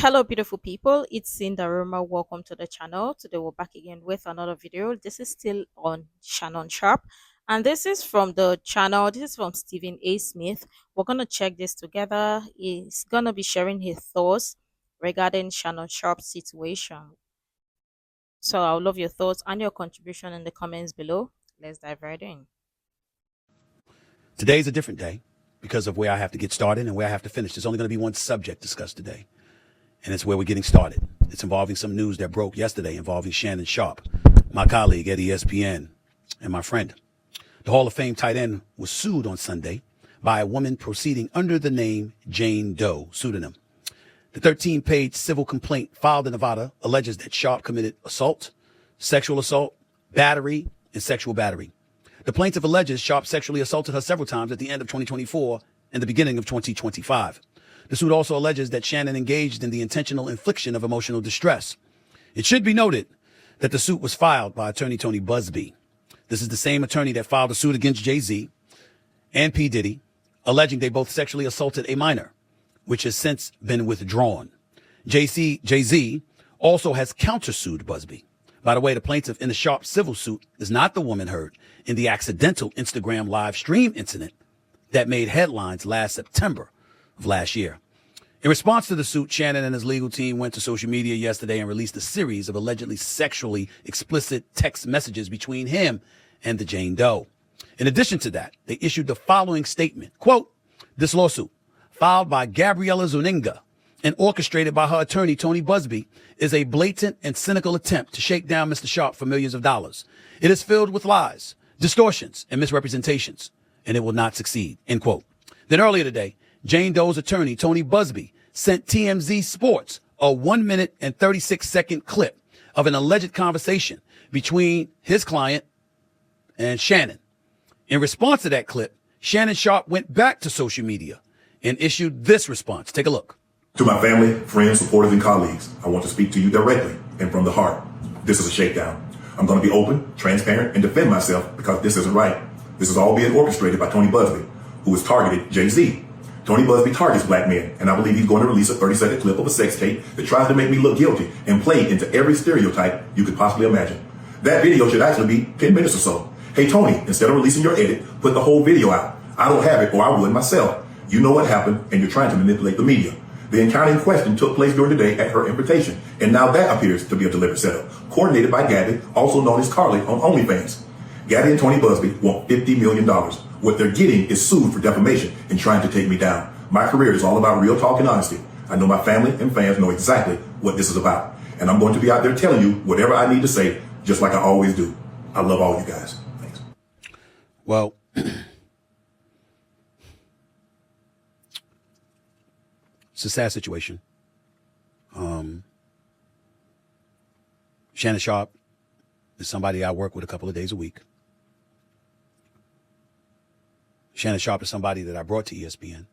Hello, beautiful people. It's Sindafam. Welcome to the channel. Today we're back again with another video. This is still on Shannon Sharpe, and this is from the channel. This is from Stephen A. Smith. We're gonna check this together. He's gonna be sharing his thoughts regarding Shannon Sharpe's situation. So I would love your thoughts and your contribution in the comments below. Let's dive right in. Today's a different day because of where I have to get started and where I have to finish. There's only going to be one subject discussed today, and it's where we're getting started. It's involving some news that broke yesterday involving Shannon Sharpe, my colleague at ESPN and my friend. The Hall of Fame tight end was sued on Sunday by a woman proceeding under the name Jane Doe pseudonym. The 13-page civil complaint filed in Nevada alleges that Sharpe committed assault, sexual assault, battery, and sexual battery. The plaintiff alleges Sharpe sexually assaulted her several times at the end of 2024 and the beginning of 2025. The suit also alleges that Shannon engaged in the intentional infliction of emotional distress. It should be noted that the suit was filed by attorney Tony Busby. This is the same attorney that filed a suit against Jay-Z and P. Diddy, alleging they both sexually assaulted a minor, which has since been withdrawn. Jay-Z also has countersued Busby. By the way, the plaintiff in the Sharpe civil suit is not the woman heard in the accidental Instagram live stream incident that made headlines last September of last year. In response to the suit, Shannon and his legal team went to social media yesterday and released a series of allegedly sexually explicit text messages between him and the Jane Doe. In addition to that, they issued the following statement, quote, "This lawsuit, filed by Gabriella Zuniga and orchestrated by her attorney, Tony Busby, is a blatant and cynical attempt to shake down Mr. Sharpe for millions of dollars. It is filled with lies, distortions, and misrepresentations, and it will not succeed," end quote. Then earlier today, Jane Doe's attorney, Tony Busby, sent TMZ Sports a 1 minute and 36-second clip of an alleged conversation between his client and Shannon. In response to that clip, Shannon Sharpe went back to social media and issued this response. Take a look. To my family, friends, supporters, and colleagues, I want to speak to you directly and from the heart. This is a shakedown. I'm going to be open, transparent, and defend myself because this isn't right. This is all being orchestrated by Tony Busby, who has targeted Jay-Z. Tony Busby targets black men, and I believe he's going to release a 30-second clip of a sex tape that tries to make me look guilty and play into every stereotype you could possibly imagine. That video should actually be 10 minutes or so. Hey, Tony, instead of releasing your edit, put the whole video out. I don't have it, or I would myself. You know what happened, and you're trying to manipulate the media. The encounter in question took place during the day at her invitation, and now that appears to be a deliberate setup, coordinated by Gabby, also known as Carly on OnlyFans. Gabby and Tony Busby want $50 million. What they're getting is sued for defamation and trying to take me down. My career is all about real talk and honesty. I know my family and fans know exactly what this is about, and I'm going to be out there telling you whatever I need to say, just like I always do. I love all you guys. Thanks. Well, it's a sad situation. Shannon Sharpe is somebody I work with a couple of days a week. Shannon Sharpe is somebody that I brought to ESPN.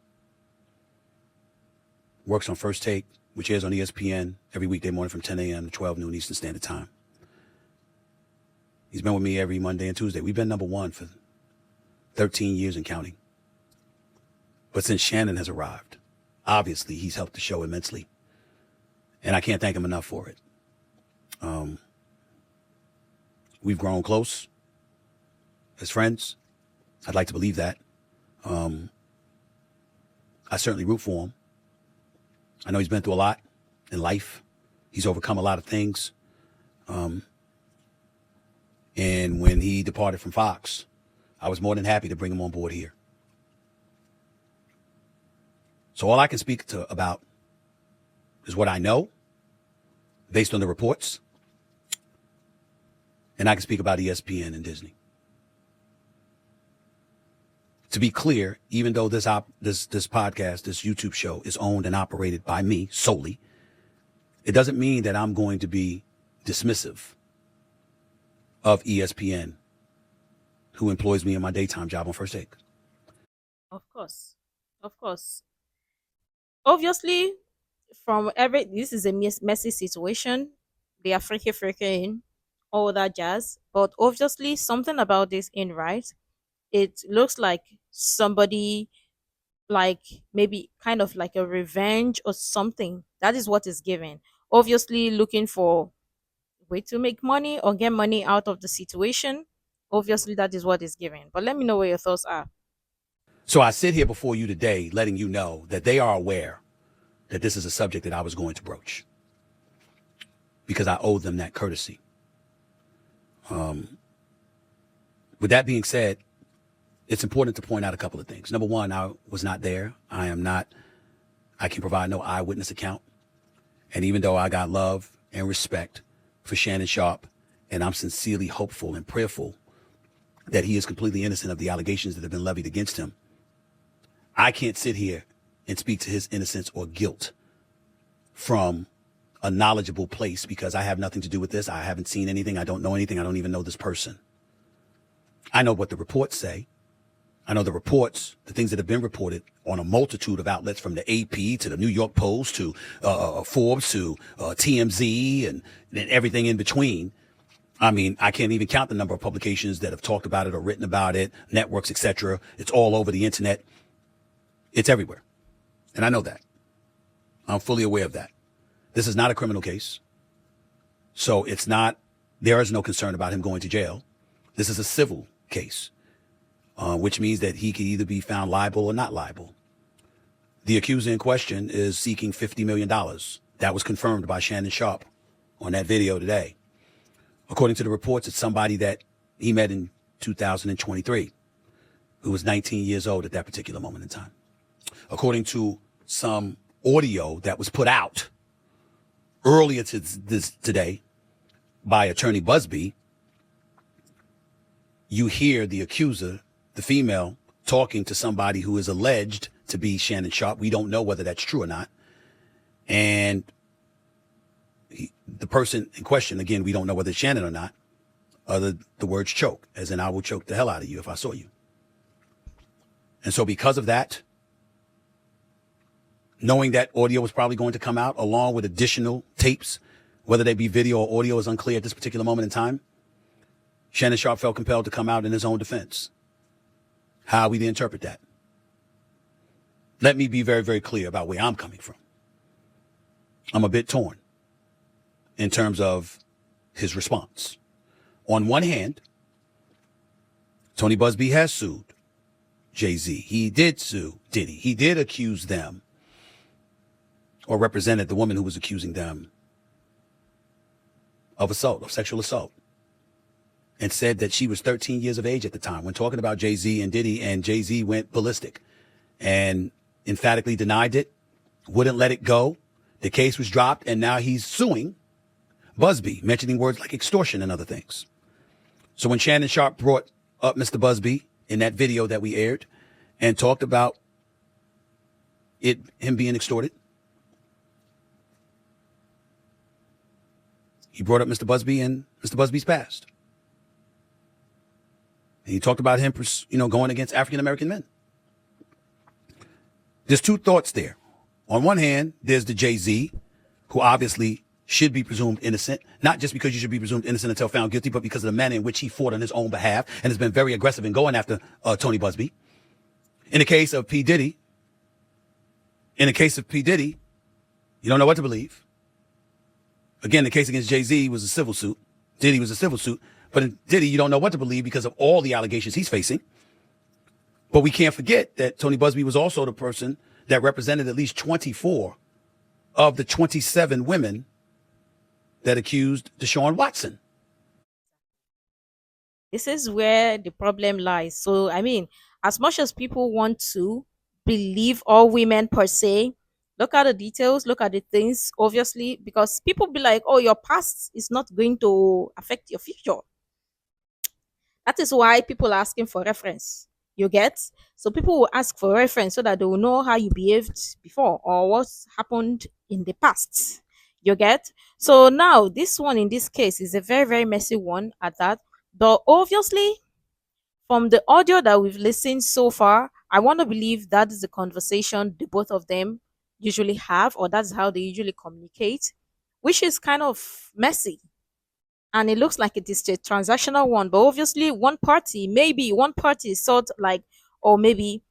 Works on First Take, which airs on ESPN every weekday morning from 10 a.m. to 12 noon Eastern Standard Time. He's been with me every Monday and Tuesday. We've been number one for 13 years and counting. But since Shannon has arrived, obviously, he's helped the show immensely, and I can't thank him enough for it. We've grown close as friends. I'd like to believe that. I certainly root for him. I know he's been through a lot in life. He's overcome a lot of things. And when he departed from Fox, I was more than happy to bring him on board here. So all I can speak about is what I know based on the reports. And I can speak about ESPN and Disney. To be clear, even though this podcast, this YouTube show is owned and operated by me solely, it doesn't mean that I'm going to be dismissive of ESPN, who employs me in my daytime job on First Take. Of course. Of course. Obviously, this is a messy situation. They are freaking all that jazz. But obviously, something about this ain't right. It looks like somebody like maybe kind of like a revenge or something. That is what is given. Obviously, looking for way to make money or get money out of the situation. Obviously, that is what is given. But let me know what your thoughts are. So I sit here before you today, letting you know that they are aware that this is a subject that I was going to broach because I owe them that courtesy. With that being said, it's important to point out a couple of things. Number one, I was not there. I can provide no eyewitness account. And even though I got love and respect for Shannon Sharpe, and I'm sincerely hopeful and prayerful that he is completely innocent of the allegations that have been levied against him, I can't sit here and speak to his innocence or guilt from a knowledgeable place because I have nothing to do with this. I haven't seen anything. I don't know anything. I don't even know this person. I know what the reports say. I know the reports, the things that have been reported on a multitude of outlets, from the AP to the New York Post to Forbes to TMZ and everything in between. I mean, I can't even count the number of publications that have talked about it or written about it, networks, etc. It's all over the internet. It's everywhere. And I know that. I'm fully aware of that. This is not a criminal case. So there is no concern about him going to jail. This is a civil case, which means that he could either be found liable or not liable. The accuser in question is seeking $50 million. That was confirmed by Shannon Sharpe on that video today. According to the reports, it's somebody that he met in 2023, who was 19 years old at that particular moment in time. According to some audio that was put out earlier today by attorney Busby, you hear the accuser, the female, talking to somebody who is alleged to be Shannon Sharpe. We don't know whether that's true or not. And the person in question, again, we don't know whether it's Shannon or not, other the words choke, as in I will choke the hell out of you if I saw you. And so because of that, knowing that audio was probably going to come out along with additional tapes, whether they be video or audio is unclear at this particular moment in time, Shannon Sharpe felt compelled to come out in his own defense. How are we to interpret that? Let me be very, very clear about where I'm coming from. I'm a bit torn in terms of his response. On one hand, Tony Busby has sued Jay-Z. He did sue Diddy. He did accuse them, or represented the woman who was accusing them of assault, of sexual assault, and said that she was 13 years of age at the time when talking about Jay-Z and Diddy, and Jay-Z went ballistic and emphatically denied it, wouldn't let it go. The case was dropped, and now he's suing Busby, mentioning words like extortion and other things. So when Shannon Sharpe brought up Mr. Busby in that video that we aired and talked about him being extorted, he brought up Mr. Busby and Mr. Busby's past. And he talked about him, going against African-American men. There's two thoughts there. On one hand, there's the Jay-Z, who obviously should be presumed innocent, not just because you should be presumed innocent until found guilty, but because of the manner in which he fought on his own behalf and has been very aggressive in going after Tony Busby. In the case of P. Diddy, you don't know what to believe. Again, the case against Jay-Z was a civil suit. Diddy was a civil suit. But in Diddy, you don't know what to believe because of all the allegations he's facing. But we can't forget that Tony Busby was also the person that represented at least 24 of the 27 women that accused Deshaun Watson. This is where the problem lies. So, I mean, as much as people want to believe all women per se, look at the details, look at the things, obviously, because people be like, oh, your past is not going to affect your future. That is why people are asking for reference. You get? So people will ask for reference so that they will know how you behaved before or what's happened in the past. You get? So now this one in this case is a very, very messy one at that. But obviously, from the audio that we've listened so far, I want to believe that is the conversation the both of them usually have, or that's how they usually communicate, which is kind of messy. And it looks like it is a transactional one, but obviously one party thought like, or maybe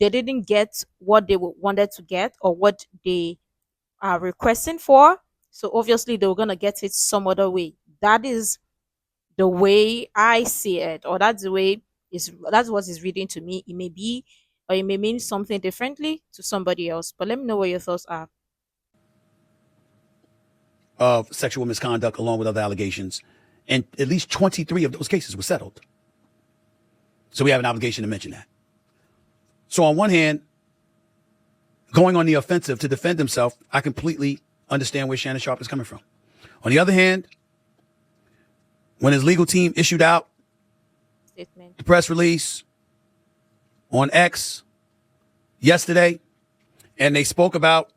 they didn't get what they wanted to get or what they are requesting for. So obviously they were gonna get it some other way. That is the way I see it, or that's the way is that's what is reading to me. It may be or it may mean something differently to somebody else. But let me know what your thoughts are. Of sexual misconduct along with other allegations. And at least 23 of those cases were settled. So we have an obligation to mention that. So on one hand, going on the offensive to defend himself, I completely understand where Shannon Sharpe is coming from. On the other hand, when his legal team issued out Statement. the press release on X yesterday, and they spoke about,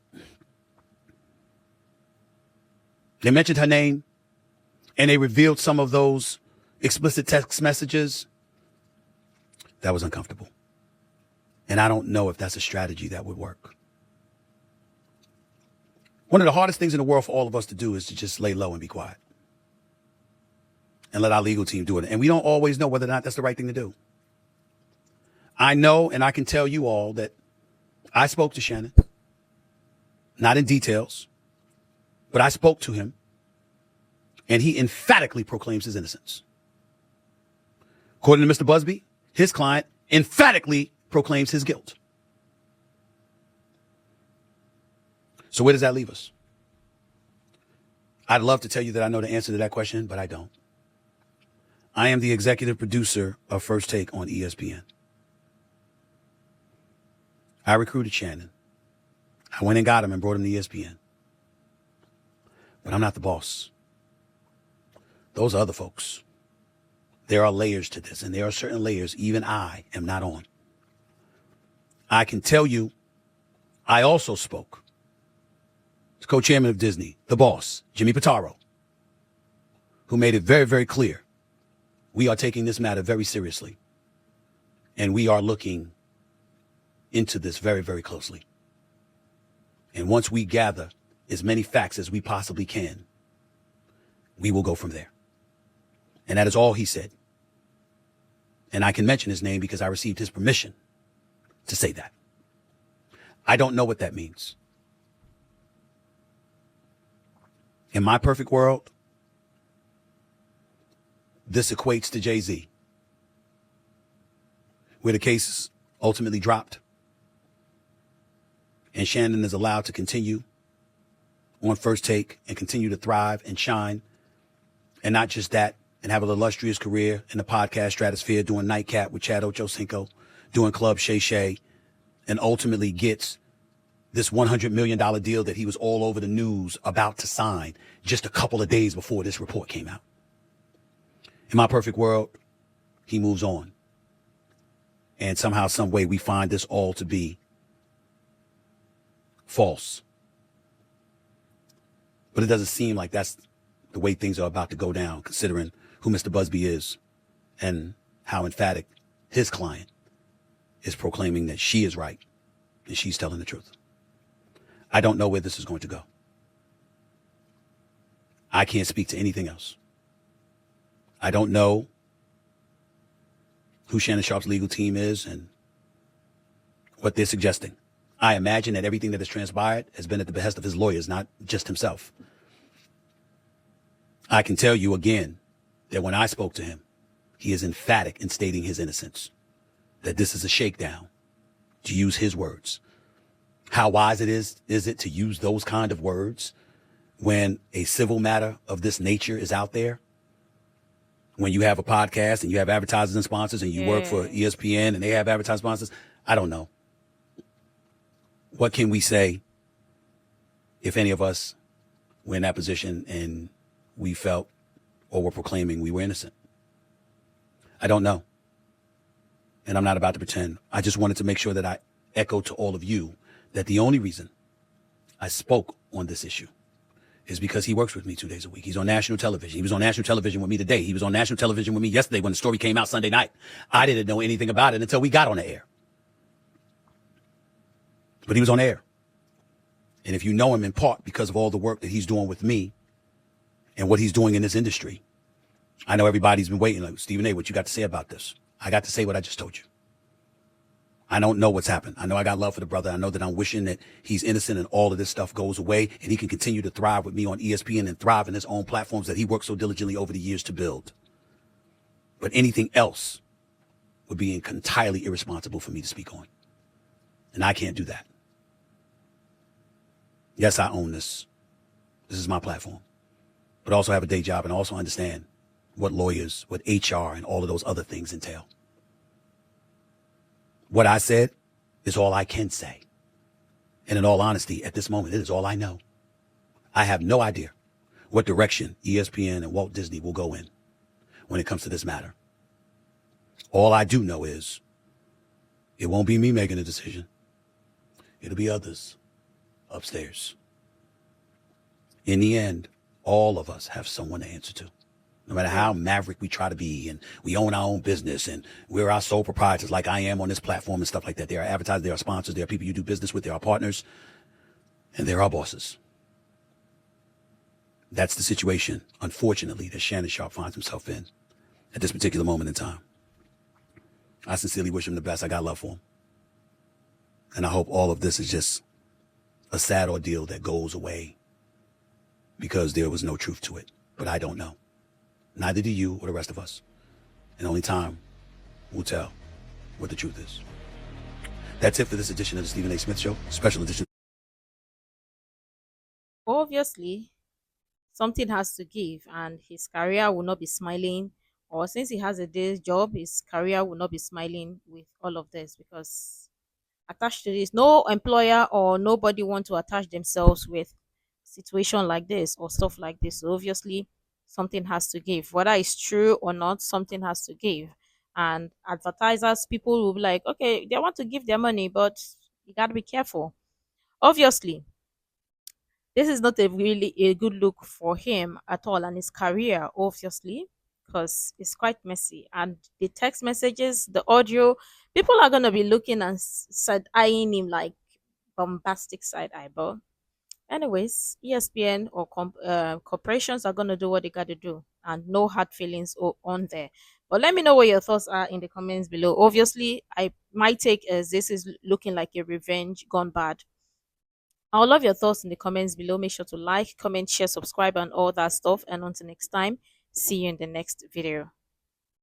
they mentioned her name, and they revealed some of those explicit text messages, that was uncomfortable. And I don't know if that's a strategy that would work. One of the hardest things in the world for all of us to do is to just lay low and be quiet and let our legal team do it. And we don't always know whether or not that's the right thing to do. I know, and I can tell you all that I spoke to Shannon, not in details, but I spoke to him, and he emphatically proclaims his innocence. According to Mr. Busby, his client emphatically proclaims his guilt. So where does that leave us? I'd love to tell you that I know the answer to that question, but I don't. I am the executive producer of First Take on ESPN. I recruited Shannon. I went and got him and brought him to ESPN. But I'm not the boss. Those are other folks. There are layers to this, and there are certain layers even I am not on. I can tell you, I also spoke to co-chairman of Disney, the boss, Jimmy Pitaro, who made it very, very clear we are taking this matter very seriously, and we are looking into this very, very closely. And once we gather as many facts as we possibly can, we will go from there. And that is all he said. And I can mention his name because I received his permission to say that. I don't know what that means. In my perfect world, this equates to Jay-Z, where the case is ultimately dropped and Shannon is allowed to continue on First Take and continue to thrive and shine. And not just that, and have an illustrious career in the podcast stratosphere, doing Nightcap with Chad Ochocinco, doing Club Shay Shay, and ultimately gets this $100 million deal that he was all over the news about to sign just a couple of days before this report came out. In my perfect world, he moves on. And somehow, some way, we find this all to be false. But it doesn't seem like that's the way things are about to go down, considering who Mr. Busby is and how emphatic his client is proclaiming that she is right and she's telling the truth. I don't know where this is going to go. I can't speak to anything else. I don't know who Shannon Sharpe's legal team is and what they're suggesting. I imagine that everything that has transpired has been at the behest of his lawyers, not just himself. I can tell you again that when I spoke to him, he is emphatic in stating his innocence, that this is a shakedown, to use his words. How wise is it to use those kind of words when a civil matter of this nature is out there? When you have a podcast and you have advertisers and sponsors and you work for ESPN and they have advertising sponsors, I don't know. What can we say if any of us were in that position and we felt or were proclaiming we were innocent? I don't know. And I'm not about to pretend. I just wanted to make sure that I echo to all of you that the only reason I spoke on this issue is because he works with me 2 days a week. He's on national television. He was on national television with me today. He was on national television with me yesterday when the story came out Sunday night. I didn't know anything about it until we got on the air. But he was on air. And if you know him in part because of all the work that he's doing with me and what he's doing in this industry, I know everybody's been waiting like, Stephen A., what you got to say about this? I got to say what I just told you. I don't know what's happened. I know I got love for the brother. I know that I'm wishing that he's innocent and all of this stuff goes away and he can continue to thrive with me on ESPN and thrive in his own platforms that he worked so diligently over the years to build. But anything else would be entirely irresponsible for me to speak on. And I can't do that. Yes, I own this. This is my platform. But also have a day job and also understand what lawyers, what HR, and all of those other things entail. What I said is all I can say. And in all honesty, at this moment, it is all I know. I have no idea what direction ESPN and Walt Disney will go in when it comes to this matter. All I do know is it won't be me making a decision. It'll be others upstairs. In the end, all of us have someone to answer to. No matter how maverick we try to be and we own our own business and we're our sole proprietors like I am on this platform and stuff like that. There are advertisers, there are sponsors, there are people you do business with, there are partners, and there are bosses. That's the situation, unfortunately, that Shannon Sharpe finds himself in at this particular moment in time. I sincerely wish him the best. I got love for him. And I hope all of this is just a sad ordeal that goes away because there was no truth to it. But I don't know. Neither do you or the rest of us. And only time will tell what the truth is. That's it for this edition of the Stephen A. Smith Show, special edition. Obviously, something has to give, and his career will not be smiling. Or since he has a day's job, his career will not be smiling with all of this because attached to this, no employer or nobody want to attach themselves with situation like this or stuff like this. So obviously, something has to give, whether it's true or not. Something has to give, and advertisers, people will be like, okay, they want to give their money, but you got to be careful. Obviously, this is not a really a good look for him at all and his career, obviously, because it's quite messy. And the text messages, the audio, people are gonna be looking and side eyeing him like bombastic side eye. But anyways, ESPN or corporations are gonna do what they gotta do, and no hard feelings on there. But let me know what your thoughts are in the comments below. Obviously, I my take is this is looking like a revenge gone bad. I would love your thoughts in the comments below. Make sure to like, comment, share, subscribe, and all that stuff. And until next time, see you in the next video.